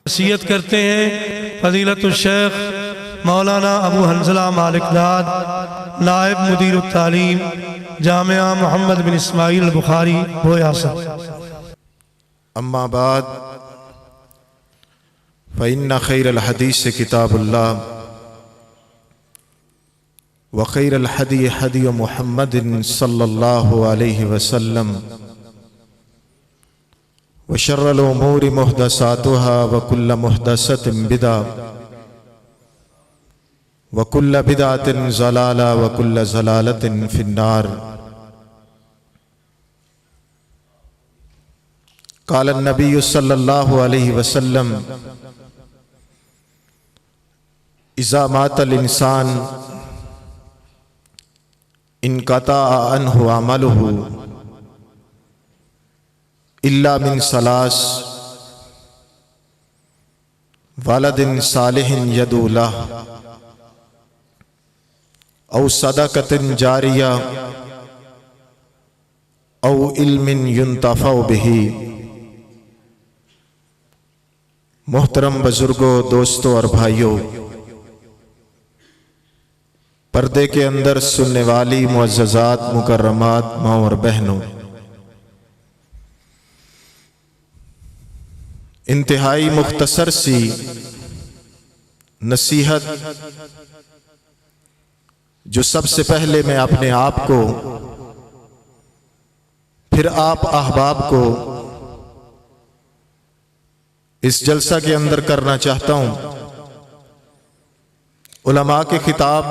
وصیت کرتے ہیں فضیلت الشیخ مولانا ابو حنظلہ مالک داد نائب مدیر التعلیم جامعہ محمد بن اسماعیل بخاری بویاسر۔ اما بعد فإن خیر الحدیث کتاب اللہ وخیر الحدی حدی محمد صلی اللہ علیہ وسلم وشر الامور محدثاتها وكل محدثة بدعة وكل بدعة ضلالة وكل ضلالة في النار۔ قال النبي صلى الله عليه وسلم إذا مات الإنسان انقطع عنه عمله إلا من ثلاث: ولد صالح يدعو له أو صدقة جارية أو علم ينتفع به۔ محترم بزرگوں، دوستوں اور بھائیوں، پردے کے اندر سننے والی معززات مکرمات ماں اور بہنوں، انتہائی مختصر سی نصیحت جو سب سے پہلے میں اپنے آپ کو پھر آپ احباب کو اس جلسہ کے اندر کرنا چاہتا ہوں۔ علماء کے خطاب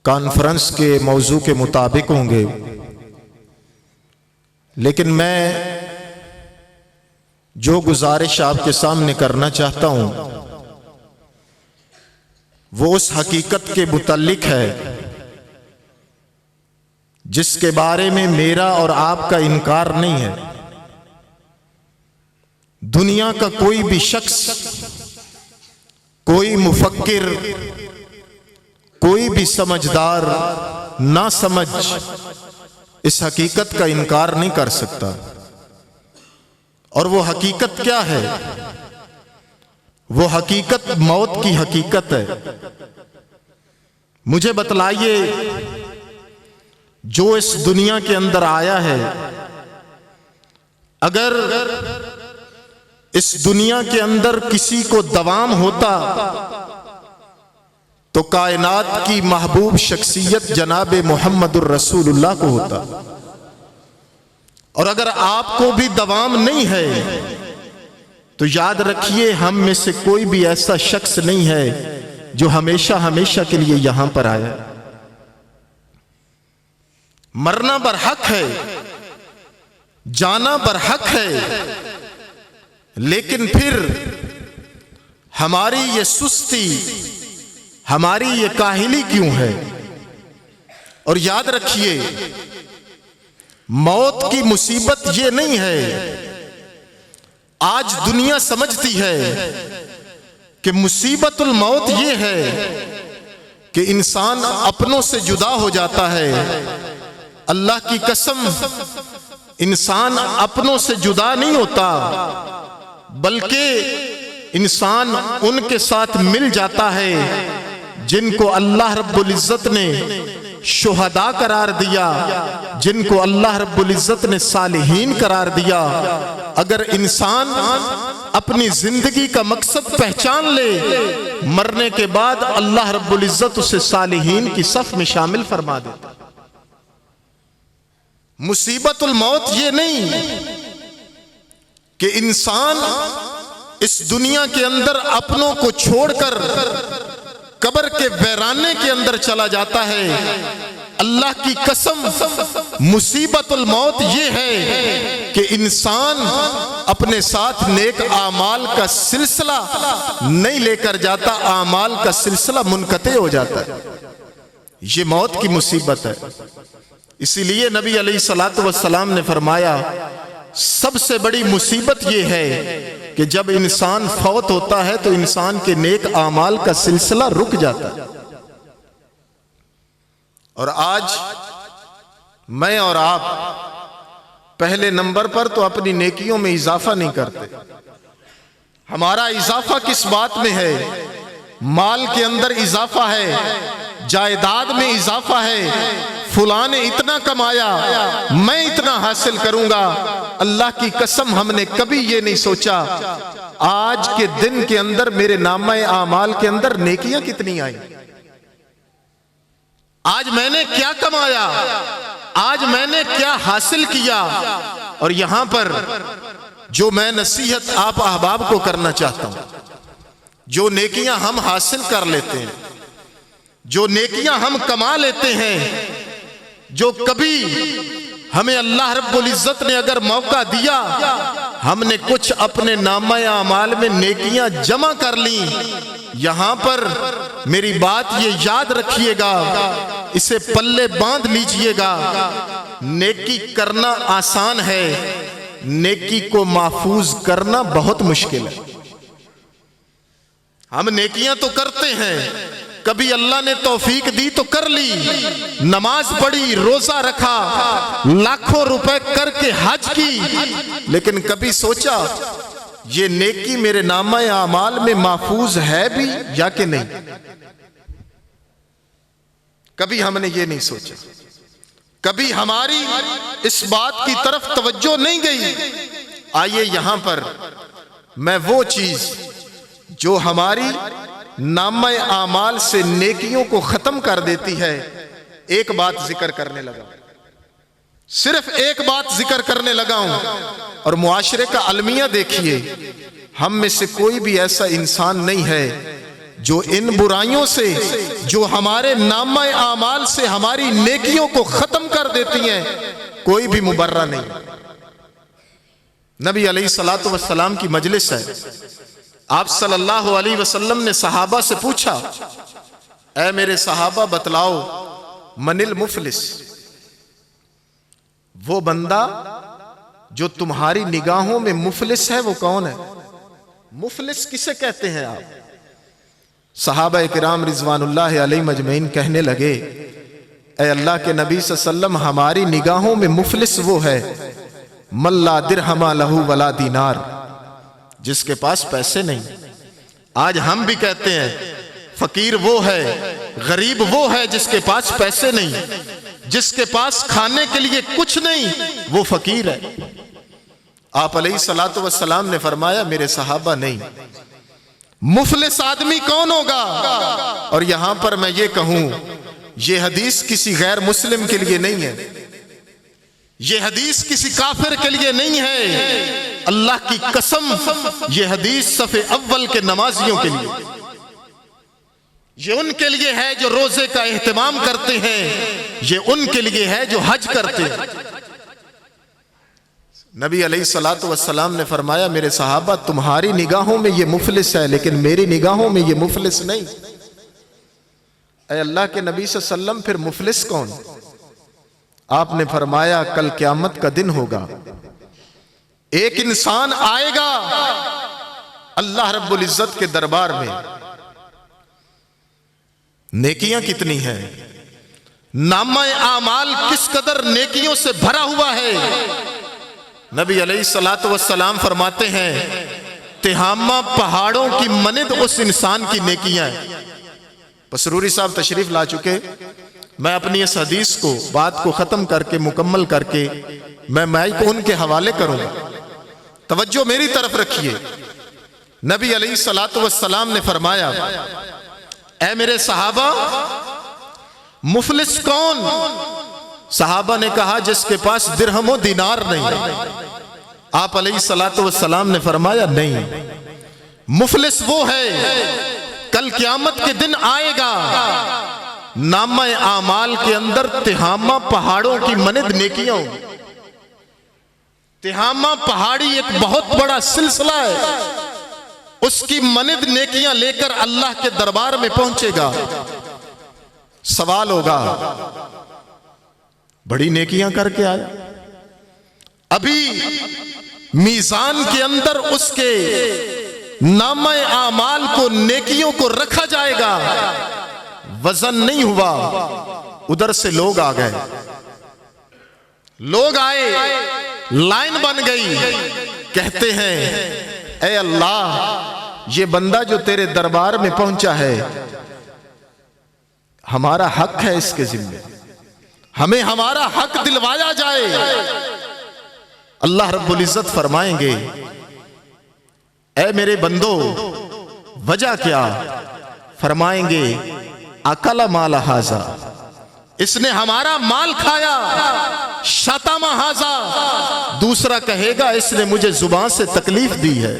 کانفرنس کے موضوع کے مطابق ہوں گے، لیکن میں جو گزارش آپ کے سامنے کرنا چاہتا ہوں وہ اس حقیقت کے متعلق ہے جس کے بارے میں میرا اور آپ کا انکار نہیں ہے۔ دنیا کا کوئی بھی شخص، کوئی مفکر، کوئی بھی سمجھدار نہ سمجھ اس حقیقت کا انکار نہیں کر سکتا۔ اور وہ حقیقت کیا ہے؟ وہ حقیقت موت کی حقیقت ہے۔ مجھے بتلائیے، جو اس دنیا کے اندر آیا ہے، اگر اس دنیا کے اندر کسی کو دوام ہوتا تو کائنات کی محبوب شخصیت جناب محمد الرسول اللہ کو ہوتا۔ اور اگر آپ کو بھی دوام نہیں ہے تو یاد رکھیے، ہم میں سے کوئی بھی ایسا شخص نہیں ہے جو ہمیشہ ہمیشہ کے لیے یہاں پر آیا۔ مرنا برحق ہے، جانا برحق ہے، لیکن پھر ہماری یہ سستی، ہماری یہ کاہلی کیوں ہے؟ اور یاد رکھیے، موت کی مصیبت یہ نہیں ہے۔ آج دنیا سمجھتی ہے کہ مصیبت الموت یہ ہے کہ انسان اپنوں سے جدا ہو جاتا ہے۔ اللہ کی قسم، انسان اپنوں سے جدا نہیں ہوتا، بلکہ انسان ان کے ساتھ مل جاتا ہے جن کو اللہ رب العزت نے شہداء قرار دیا، جن کو اللہ رب العزت نے صالحین قرار دیا۔ اگر انسان اپنی زندگی کا مقصد پہچان لے، مرنے کے بعد اللہ رب العزت اسے صالحین کی صف میں شامل فرما دیتا۔ مصیبت الموت یہ نہیں کہ انسان اس دنیا کے اندر اپنوں کو چھوڑ کر قبر کے ویرانے کے اندر چلا جاتا ہے۔ اللہ کی قسم، مصیبت الموت یہ ہے کہ انسان اپنے ساتھ نیک اعمال کا سلسلہ نہیں لے کر جاتا، اعمال کا سلسلہ منقطع ہو جاتا ہے۔ یہ موت کی مصیبت ہے۔ اسی لیے نبی علیہ الصلوۃ والسلام نے فرمایا، سب سے بڑی مصیبت یہ ہے کہ جب انسان فوت ہوتا ہے تو انسان کے نیک اعمال کا سلسلہ رک جاتا ہے۔ اور آج میں اور آپ پہلے نمبر پر تو اپنی نیکیوں میں اضافہ نہیں کرتے، ہمارا اضافہ کس بات میں ہے؟ مال کے اندر اضافہ ہے، جائیداد میں اضافہ ہے، فلاں نے اتنا کمایا میں اتنا حاصل کروں گا۔ اللہ کی قسم ہم نے کبھی یہ نہیں سوچا آج کے دن کے اندر میرے نامہ اعمال کے اندر نیکیاں کتنی آئیں، آج میں نے کیا کمایا، آج میں نے کیا حاصل کیا۔ اور یہاں پر جو میں نصیحت آپ احباب کو کرنا چاہتا ہوں، جو نیکیاں ہم حاصل کر لیتے ہیں، جو نیکیاں ہم کما لیتے ہیں، جو کبھی ہمیں اللہ رب العزت نے اگر موقع دیا ہم نے کچھ اپنے نامہ اعمال میں نیکیاں جمع کر لیں، یہاں پر میری بات یہ یاد رکھیے گا، اسے پلے باندھ لیجئے گا، نیکی کرنا آسان ہے، نیکی کو محفوظ کرنا بہت مشکل ہے۔ ہم نیکیاں تو کرتے ہیں، کبھی اللہ نے توفیق دی تو کر لی، نماز پڑھی، روزہ رکھا، لاکھوں روپے کر کے حج کی، لیکن کبھی سوچا یہ نیکی میرے نامہ اعمال میں محفوظ ہے بھی یا کہ نہیں؟ کبھی ہم نے یہ نہیں سوچا، کبھی ہماری اس بات کی طرف توجہ نہیں گئی۔ آئیے یہاں پر میں وہ چیز جو ہماری نامہ اعمال سے نیکیوں کو ختم کر دیتی ہے ایک بات ذکر کرنے لگا، صرف ایک بات ذکر کرنے لگا ہوں۔ اور معاشرے کا المیہ دیکھیے، ہم میں سے کوئی بھی ایسا انسان نہیں ہے جو ان برائیوں سے جو ہمارے نامہ اعمال سے ہماری نیکیوں کو ختم کر دیتی ہیں کوئی بھی مبرہ نہیں۔ نبی علیہ الصلوۃ والسلام کی مجلس ہے، آپ صلی اللہ علیہ وسلم نے صحابہ سے پوچھا، اے میرے صحابہ بتلاؤ من المفلس، وہ بندہ جو تمہاری نگاہوں میں مفلس ہے وہ کون ہے؟ مفلس کسے کہتے ہیں آپ؟ صحابہ کرام رضوان اللہ علیہ مجمعین کہنے لگے، اے اللہ کے نبی صلی اللہ علیہ وسلم ہماری نگاہوں میں مفلس وہ ہے من لا درہم لہ ولا دینار، جس کے پاس پیسے نہیں۔ آج ہم بھی کہتے ہیں فقیر وہ ہے، غریب وہ ہے جس کے پاس پیسے نہیں، جس کے پاس کھانے کے لیے کچھ نہیں، وہ فقیر ہے۔ آپ علیہ الصلوۃ والسلام نے فرمایا میرے صحابہ نہیں، مفلس آدمی کون ہوگا؟ اور یہاں پر میں یہ کہوں، یہ حدیث کسی غیر مسلم کے لیے نہیں ہے، یہ حدیث کسی کافر کے لیے نہیں ہے، اللہ کی قسم یہ حدیث صف اول کے نمازیوں کے لیے، یہ ان کے لیے ہے جو روزے کا اہتمام کرتے ہیں، یہ ان کے لیے ہے جو حج کرتے ہیں۔ نبی علیہ الصلوۃ والسلام نے فرمایا میرے صحابہ تمہاری نگاہوں میں یہ مفلس ہے لیکن میری نگاہوں میں یہ مفلس نہیں۔ اے اللہ کے نبی صلی اللہ علیہ وسلم پھر مفلس کون؟ آپ نے فرمایا کل قیامت کا دن ہوگا، ایک انسان آئے گا اللہ رب العزت کے دربار میں، نیکیاں کتنی ہیں، نامہ اعمال کس قدر نیکیوں سے بھرا ہوا ہے۔ نبی علیہ الصلوۃ والسلام فرماتے ہیں تہامہ پہاڑوں کی مانند اس انسان کی نیکیاں ہیں۔ پسروری صاحب تشریف لا چکے، میں اپنی اس حدیث کو بات کو ختم کر کے مکمل کر کے میں مائک ان کے حوالے کروں گا، توجہ میری طرف رکھیے۔ نبی علیہ الصلوۃ والسلام نے فرمایا اے میرے صحابہ مفلس کون؟ صحابہ نے کہا جس کے پاس درہم و دینار نہیں۔ آپ علیہ الصلوۃ والسلام نے فرمایا نہیں، مفلس وہ ہے کل قیامت کے دن آئے گا نامہ اعمال کے اندر تہامہ پہاڑوں کی مانند نیکیاں ہوں۔ تہامہ پہاڑی ایک بہت بڑا سلسلہ ہے، اس کی مانند نیکیاں لے کر اللہ کے دربار میں پہنچے گا۔ سوال ہوگا بڑی نیکیاں کر کے آیا، ابھی میزان کے اندر اس کے نامہ اعمال کو نیکیوں کو رکھا جائے گا، وزن نہیں ہوا، ادھر سے لوگ آ گئے، لوگ آئے، لائن بن گئی، کہتے ہیں اے اللہ یہ بندہ جو تیرے دربار میں پہنچا ہے ہمارا حق ہے اس کے ذمے، ہمیں ہمارا حق دلوایا جائے۔ اللہ رب العزت فرمائیں گے اے میرے بندو وجہ کیا؟ فرمائیں گے اکل مال ھذا، اس نے ہمارا مال کھایا، شتم ھذا، دوسرا کہے گا اس نے مجھے زبان سے تکلیف دی ہے،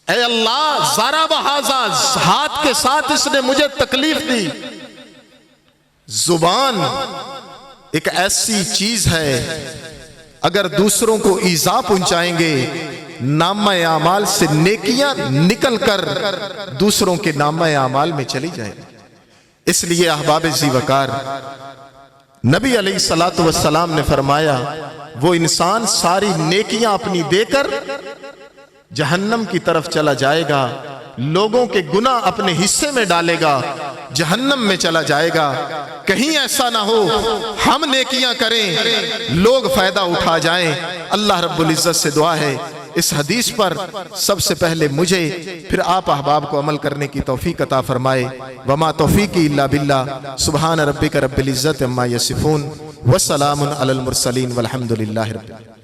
اے اللہ ضرب ھذا، ہاتھ کے ساتھ اس نے مجھے تکلیف دی۔ زبان ایک ایسی چیز ہے اگر دوسروں کو ایذا پہنچائیں گے نامہ اعمال سے نیکیاں نکل کر دوسروں کے نامہ اعمال میں چلی جائیں۔ اس لیے احباب ذی وقار نبی علیہ الصلوۃ والسلام نے فرمایا وہ انسان ساری نیکیاں اپنی دے کر جہنم کی طرف چلا جائے گا، لوگوں کے گناہ اپنے حصے میں ڈالے گا، جہنم میں چلا جائے گا۔ کہیں ایسا نہ ہو ہم نیکیاں کریں لوگ فائدہ اٹھا جائیں۔ اللہ رب العزت سے دعا ہے اس حدیث پر سب سے پہلے مجھے پھر آپ احباب کو عمل کرنے کی توفیق عطا فرمائے۔ وما توفیقی الا باللہ، سبحان ربک رب العزت عما یصفون، والسلام علی المرسلین، والحمد للہ رب العالمین۔